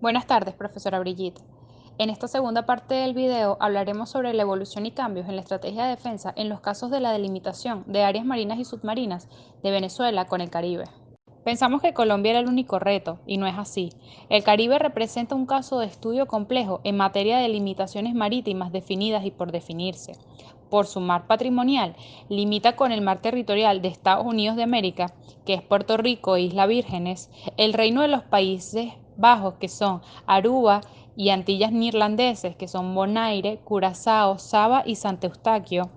Buenas tardes, profesora Brigitte. En esta segunda parte del video hablaremos sobre la evolución y cambios en la estrategia de defensa en los casos de la delimitación de áreas marinas y submarinas de Venezuela con el Caribe. Pensamos que Colombia era el único reto, y no es así. El Caribe representa un caso de estudio complejo en materia de limitaciones marítimas definidas y por definirse. Por su mar patrimonial, limita con el mar territorial de Estados Unidos de América, que es Puerto Rico e Islas Vírgenes, el reino de los Países Bajos, que son Aruba, y Antillas Neerlandeses, que son Bonaire, Curazao, Saba y Santo Eustaquio,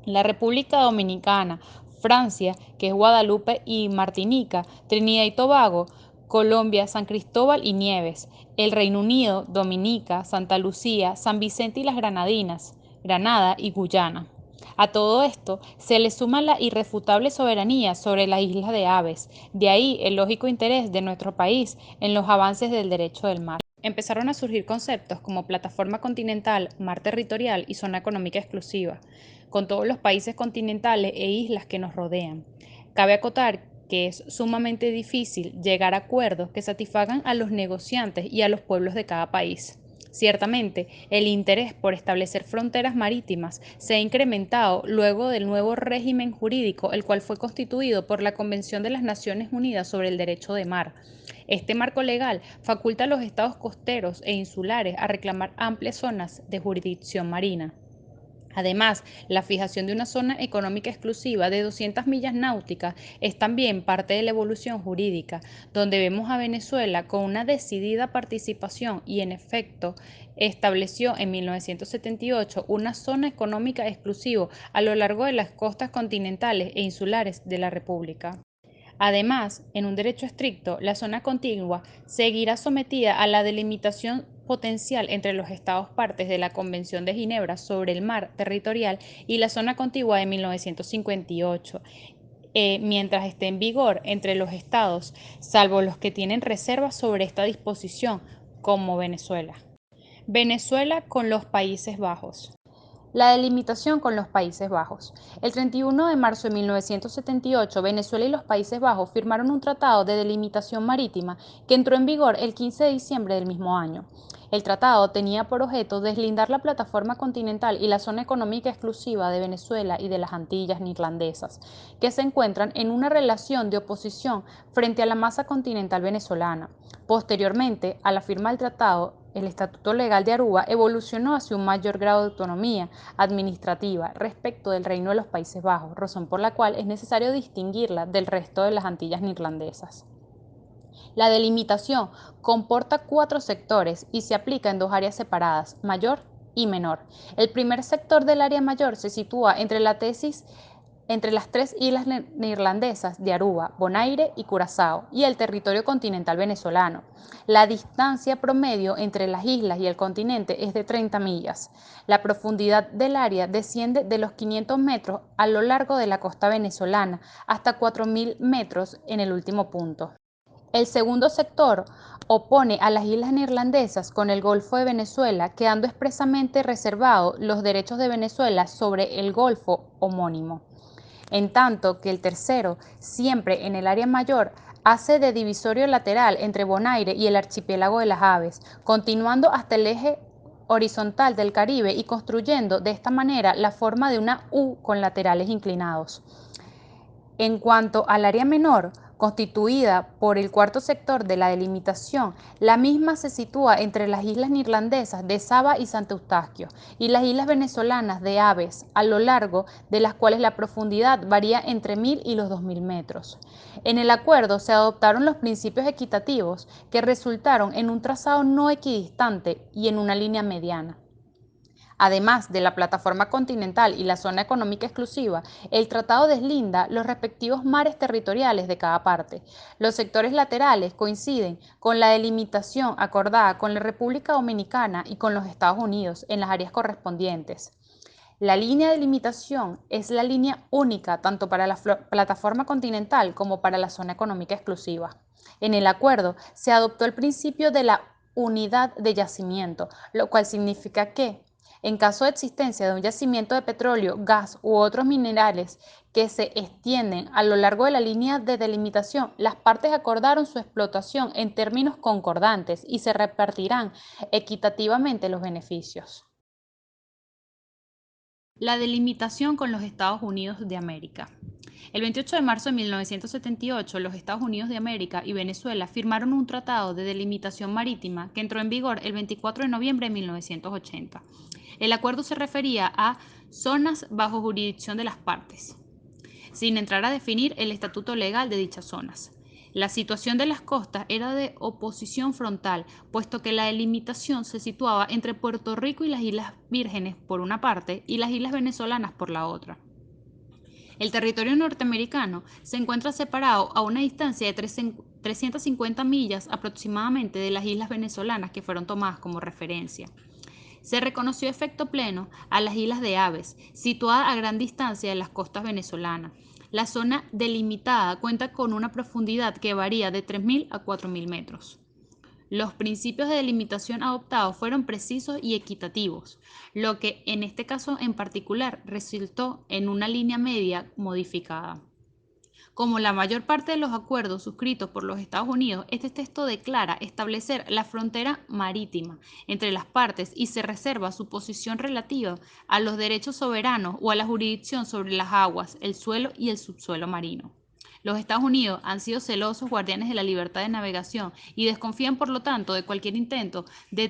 la República Dominicana, Francia, que es Guadalupe y Martinica, Trinidad y Tobago, Colombia, San Cristóbal y Nieves, el Reino Unido, Dominica, Santa Lucía, San Vicente y las Granadinas, Granada y Guyana. A todo esto se le suma la irrefutable soberanía sobre las islas de aves, de ahí el lógico interés de nuestro país en los avances del derecho del mar. Empezaron a surgir conceptos como plataforma continental, mar territorial y zona económica exclusiva, con todos los países continentales e islas que nos rodean. Cabe acotar que es sumamente difícil llegar a acuerdos que satisfagan a los negociantes y a los pueblos de cada país. Ciertamente, el interés por establecer fronteras marítimas se ha incrementado luego del nuevo régimen jurídico, el cual fue constituido por la Convención de las Naciones Unidas sobre el Derecho de Mar. Este marco legal faculta a los estados costeros e insulares a reclamar amplias zonas de jurisdicción marina. Además, la fijación de una zona económica exclusiva de 200 millas náuticas es también parte de la evolución jurídica, donde vemos a Venezuela con una decidida participación y, en efecto, estableció en 1978 una zona económica exclusiva a lo largo de las costas continentales e insulares de la República. Además, en un derecho estricto, la zona contigua seguirá sometida a la delimitación potencial entre los estados partes de la Convención de Ginebra sobre el mar territorial y la zona contigua de 1958, mientras esté en vigor entre los estados, salvo los que tienen reservas sobre esta disposición, como Venezuela. Venezuela con los Países Bajos. La delimitación con los Países Bajos. El 31 de marzo de 1978, Venezuela y los Países Bajos firmaron un tratado de delimitación marítima que entró en vigor el 15 de diciembre del mismo año. El tratado tenía por objeto deslindar la plataforma continental y la zona económica exclusiva de Venezuela y de las Antillas Neerlandesas, que se encuentran en una relación de oposición frente a la masa continental venezolana. Posteriormente a la firma del tratado, el Estatuto Legal de Aruba evolucionó hacia un mayor grado de autonomía administrativa respecto del Reino de los Países Bajos, razón por la cual es necesario distinguirla del resto de las Antillas neerlandesas. La delimitación comporta 4 sectores y se aplica en 2 áreas separadas, mayor y menor. El primer sector del área mayor se sitúa entre las 3 islas neerlandesas de Aruba, Bonaire y Curazao y el territorio continental venezolano. La distancia promedio entre las islas y el continente es de 30 millas. La profundidad del área desciende de los 500 metros a lo largo de la costa venezolana hasta 4.000 metros en el último punto. El segundo sector opone a las islas neerlandesas con el Golfo de Venezuela, quedando expresamente reservados los derechos de Venezuela sobre el Golfo homónimo. En tanto que el tercero, siempre en el área mayor, hace de divisorio lateral entre Bonaire y el archipiélago de las Aves, continuando hasta el eje horizontal del Caribe y construyendo de esta manera la forma de una U con laterales inclinados. En cuanto al área menor, constituida por el cuarto sector de la delimitación, la misma se sitúa entre las islas neerlandesas de Saba y Santo Eustaquio y las islas venezolanas de Aves, a lo largo de las cuales la profundidad varía entre 1.000 y los 2.000 metros. En el acuerdo se adoptaron los principios equitativos que resultaron en un trazado no equidistante y en una línea mediana. Además de la plataforma continental y la zona económica exclusiva, el tratado deslinda los respectivos mares territoriales de cada parte. Los sectores laterales coinciden con la delimitación acordada con la República Dominicana y con los Estados Unidos en las áreas correspondientes. La línea de limitación es la línea única tanto para la plataforma continental como para la zona económica exclusiva. En el acuerdo se adoptó el principio de la unidad de yacimiento, lo cual significa que En caso de existencia de un yacimiento de petróleo, gas u otros minerales que se extienden a lo largo de la línea de delimitación, las partes acordaron su explotación en términos concordantes y se repartirán equitativamente los beneficios. La delimitación con los Estados Unidos de América. El 28 de marzo de 1978, los Estados Unidos de América y Venezuela firmaron un tratado de delimitación marítima que entró en vigor el 24 de noviembre de 1980. El acuerdo se refería a zonas bajo jurisdicción de las partes, sin entrar a definir el estatuto legal de dichas zonas. La situación de las costas era de oposición frontal, puesto que la delimitación se situaba entre Puerto Rico y las Islas Vírgenes por una parte y las Islas Venezolanas por la otra. El territorio norteamericano se encuentra separado a una distancia de 350 millas aproximadamente de las islas venezolanas que fueron tomadas como referencia. Se reconoció efecto pleno a las Islas de Aves, situadas a gran distancia de las costas venezolanas. La zona delimitada cuenta con una profundidad que varía de 3.000 a 4.000 metros. Los principios de delimitación adoptados fueron precisos y equitativos, lo que en este caso en particular resultó en una línea media modificada. Como la mayor parte de los acuerdos suscritos por los Estados Unidos, este texto declara establecer la frontera marítima entre las partes y se reserva su posición relativa a los derechos soberanos o a la jurisdicción sobre las aguas, el suelo y el subsuelo marino. Los Estados Unidos han sido celosos guardianes de la libertad de navegación y desconfían, por lo tanto, de cualquier intento de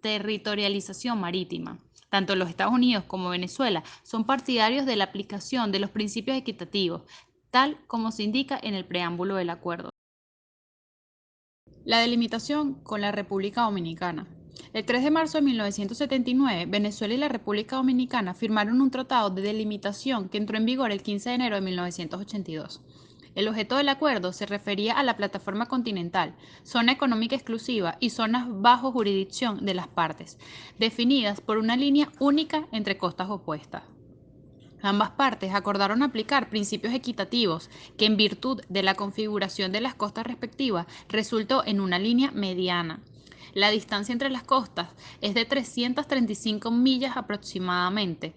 territorialización marítima. Tanto los Estados Unidos como Venezuela son partidarios de la aplicación de los principios equitativos, tal como se indica en el preámbulo del acuerdo. La delimitación con la República Dominicana. El 3 de marzo de 1979, Venezuela y la República Dominicana firmaron un tratado de delimitación que entró en vigor el 15 de enero de 1982. El objeto del acuerdo se refería a la plataforma continental, zona económica exclusiva y zonas bajo jurisdicción de las partes, definidas por una línea única entre costas opuestas. Ambas partes acordaron aplicar principios equitativos que, en virtud de la configuración de las costas respectivas, resultó en una línea mediana. La distancia entre las costas es de 335 millas aproximadamente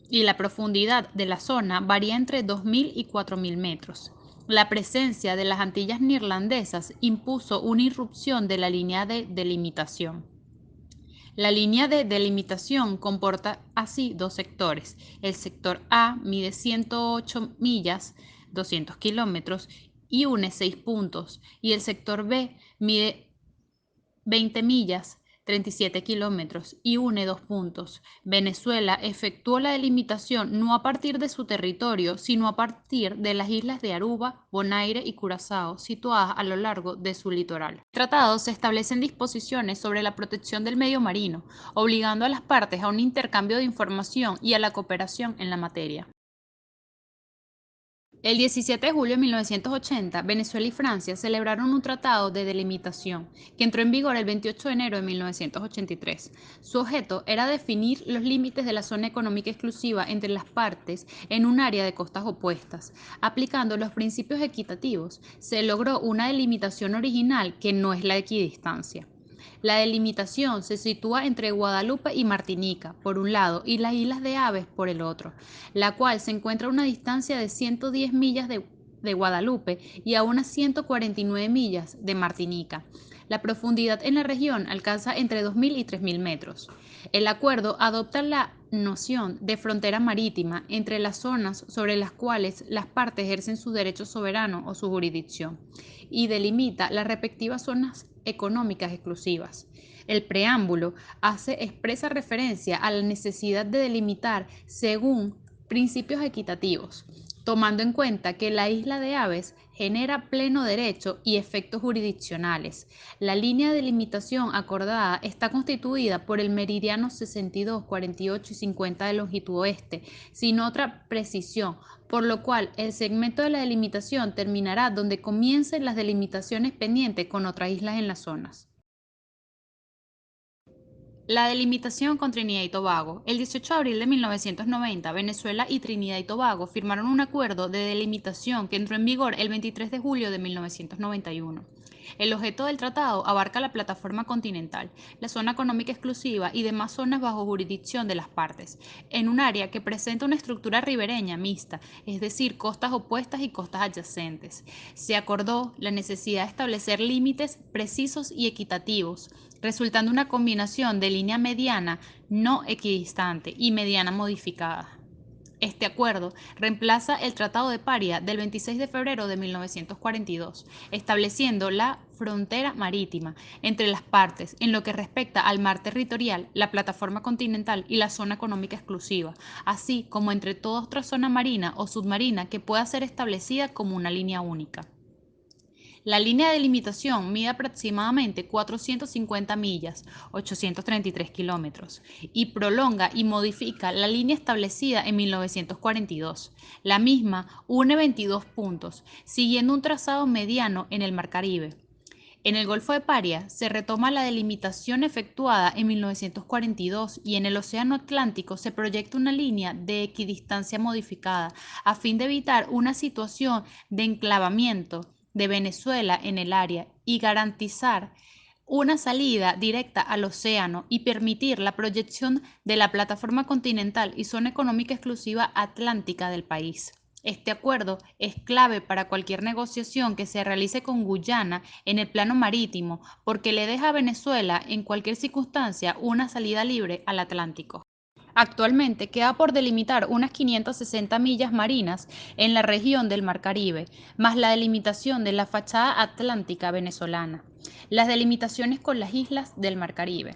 y la profundidad de la zona varía entre 2.000 y 4.000 metros. La presencia de las Antillas neerlandesas impuso una irrupción de la línea de delimitación. La línea de delimitación comporta así dos sectores. El sector A mide 108 millas, 200 kilómetros, y une 6 puntos, y el sector B mide 20 millas, 37 kilómetros, y une 2 puntos. Venezuela efectuó la delimitación no a partir de su territorio, sino a partir de las islas de Aruba, Bonaire y Curazao, situadas a lo largo de su litoral. En el tratado se establecen disposiciones sobre la protección del medio marino, obligando a las partes a un intercambio de información y a la cooperación en la materia. El 17 de julio de 1980, Venezuela y Francia celebraron un tratado de delimitación que entró en vigor el 28 de enero de 1983. Su objeto era definir los límites de la zona económica exclusiva entre las partes en un área de costas opuestas. Aplicando los principios equitativos, se logró una delimitación original que no es la equidistancia. La delimitación se sitúa entre Guadalupe y Martinica, por un lado, y las Islas de Aves, por el otro, la cual se encuentra a una distancia de 110 millas de Guadalupe y a unas 149 millas de Martinica. La profundidad en la región alcanza entre 2.000 y 3.000 metros. El acuerdo adopta la noción de frontera marítima entre las zonas sobre las cuales las partes ejercen su derecho soberano o su jurisdicción y delimita las respectivas zonas económicas exclusivas. El preámbulo hace expresa referencia a la necesidad de delimitar según principios equitativos, tomando en cuenta que la isla de Aves genera pleno derecho y efectos jurisdiccionales. La línea de delimitación acordada está constituida por el meridiano 62, 48 y 50 de longitud oeste, sin otra precisión, por lo cual el segmento de la delimitación terminará donde comiencen las delimitaciones pendientes con otras islas en las zonas. La delimitación con Trinidad y Tobago. El 18 de abril de 1990, Venezuela y Trinidad y Tobago firmaron un acuerdo de delimitación que entró en vigor el 23 de julio de 1991. El objeto del tratado abarca la plataforma continental, la zona económica exclusiva y demás zonas bajo jurisdicción de las partes, en un área que presenta una estructura ribereña mixta, es decir, costas opuestas y costas adyacentes. Se acordó la necesidad de establecer límites precisos y equitativos, resultando una combinación de línea mediana no equidistante y mediana modificada. Este acuerdo reemplaza el Tratado de Paria del 26 de febrero de 1942, estableciendo la frontera marítima entre las partes en lo que respecta al mar territorial, la plataforma continental y la zona económica exclusiva, así como entre toda otra zona marina o submarina que pueda ser establecida como una línea única. La línea de limitación mide aproximadamente 450 millas, 833 kilómetros, y prolonga y modifica la línea establecida en 1942. La misma une 22 puntos, siguiendo un trazado mediano en el Mar Caribe. En el Golfo de Paria se retoma la delimitación efectuada en 1942 y en el Océano Atlántico se proyecta una línea de equidistancia modificada a fin de evitar una situación de enclavamiento de Venezuela en el área y garantizar una salida directa al océano y permitir la proyección de la plataforma continental y zona económica exclusiva atlántica del país. Este acuerdo es clave para cualquier negociación que se realice con Guyana en el plano marítimo, porque le deja a Venezuela en cualquier circunstancia una salida libre al Atlántico. Actualmente queda por delimitar unas 560 millas marinas en la región del Mar Caribe, más la delimitación de la fachada atlántica venezolana, las delimitaciones con las islas del Mar Caribe,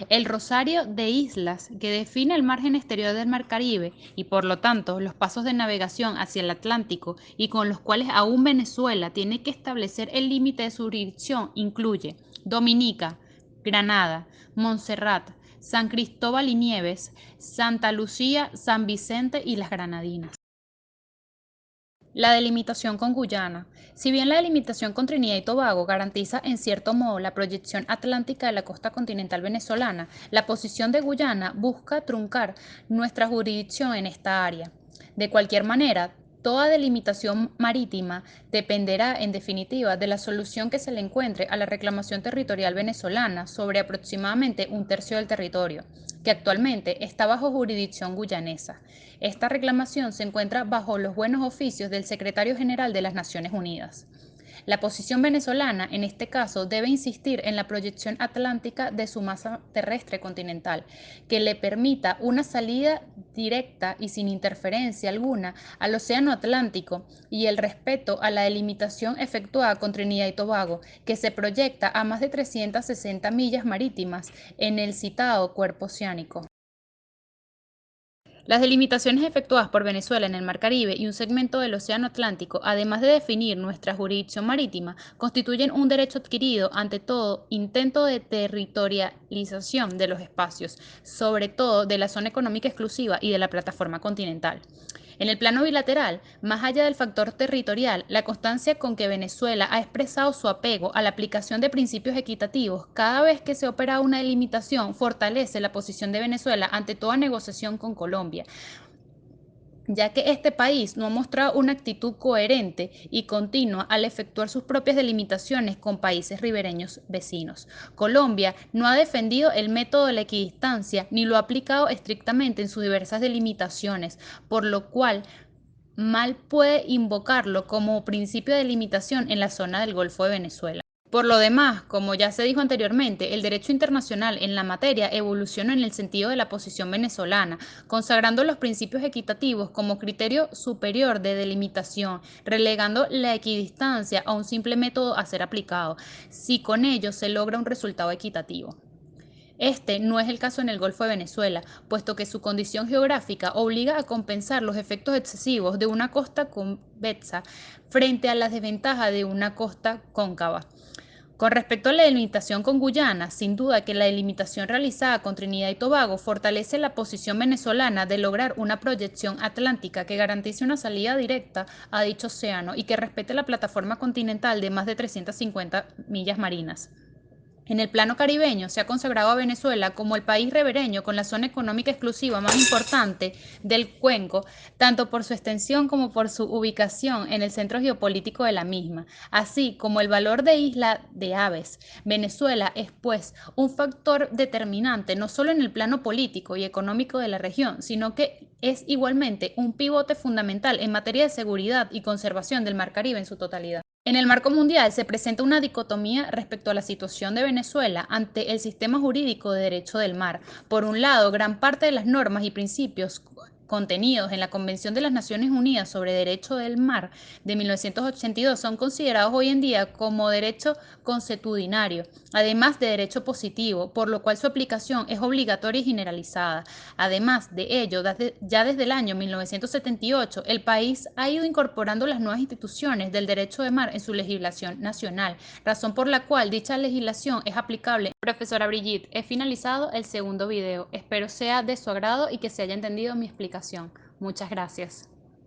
el rosario de islas que define el margen exterior del Mar Caribe y por lo tanto los pasos de navegación hacia el Atlántico y con los cuales aún Venezuela tiene que establecer el límite de su jurisdicción incluye Dominica, Granada, Montserrat, San Cristóbal y Nieves, Santa Lucía, San Vicente y las Granadinas. La delimitación con Guyana. Si bien la delimitación con Trinidad y Tobago garantiza en cierto modo la proyección atlántica de la costa continental venezolana, la posición de Guyana busca truncar nuestra jurisdicción en esta área. De cualquier manera, toda delimitación marítima dependerá, en definitiva, de la solución que se le encuentre a la reclamación territorial venezolana sobre aproximadamente un tercio del territorio, que actualmente está bajo jurisdicción guyanesa. Esta reclamación se encuentra bajo los buenos oficios del Secretario General de las Naciones Unidas. La posición venezolana, en este caso, debe insistir en la proyección atlántica de su masa terrestre continental, que le permita una salida directa y sin interferencia alguna al Océano Atlántico y el respeto a la delimitación efectuada con Trinidad y Tobago, que se proyecta a más de 360 millas marítimas en el citado cuerpo oceánico. Las delimitaciones efectuadas por Venezuela en el Mar Caribe y un segmento del Océano Atlántico, además de definir nuestra jurisdicción marítima, constituyen un derecho adquirido ante todo intento de territorialización de los espacios, sobre todo de la zona económica exclusiva y de la plataforma continental. En el plano bilateral, más allá del factor territorial, la constancia con que Venezuela ha expresado su apego a la aplicación de principios equitativos cada vez que se opera una delimitación fortalece la posición de Venezuela ante toda negociación con Colombia, ya que este país no ha mostrado una actitud coherente y continua al efectuar sus propias delimitaciones con países ribereños vecinos. Colombia no ha defendido el método de la equidistancia ni lo ha aplicado estrictamente en sus diversas delimitaciones, por lo cual mal puede invocarlo como principio de limitación en la zona del Golfo de Venezuela. Por lo demás, como ya se dijo anteriormente, el derecho internacional en la materia evolucionó en el sentido de la posición venezolana, consagrando los principios equitativos como criterio superior de delimitación, relegando la equidistancia a un simple método a ser aplicado, si con ello se logra un resultado equitativo. Este no es el caso en el Golfo de Venezuela, puesto que su condición geográfica obliga a compensar los efectos excesivos de una costa convexa frente a las desventajas de una costa cóncava. Con respecto a la delimitación con Guyana, sin duda que la delimitación realizada con Trinidad y Tobago fortalece la posición venezolana de lograr una proyección atlántica que garantice una salida directa a dicho océano y que respete la plataforma continental de más de 350 millas marinas. En el plano caribeño se ha consagrado a Venezuela como el país ribereño con la zona económica exclusiva más importante del cuenco, tanto por su extensión como por su ubicación en el centro geopolítico de la misma, así como el valor de isla de aves. Venezuela es, pues, un factor determinante no solo en el plano político y económico de la región, sino que es igualmente un pivote fundamental en materia de seguridad y conservación del Mar Caribe en su totalidad. En el marco mundial se presenta una dicotomía respecto a la situación de Venezuela ante el sistema jurídico de derecho del mar. Por un lado, gran parte de las normas y principios contenidos en la Convención de las Naciones Unidas sobre Derecho del Mar de 1982 son considerados hoy en día como derecho consuetudinario, además de derecho positivo, por lo cual su aplicación es obligatoria y generalizada. Además de ello, ya desde el año 1978, el país ha ido incorporando las nuevas instituciones del derecho de mar en su legislación nacional, razón por la cual dicha legislación es aplicable. Profesora Brigitte, he finalizado el segundo video. Espero sea de su agrado y que se haya entendido mi explicación. Muchas gracias.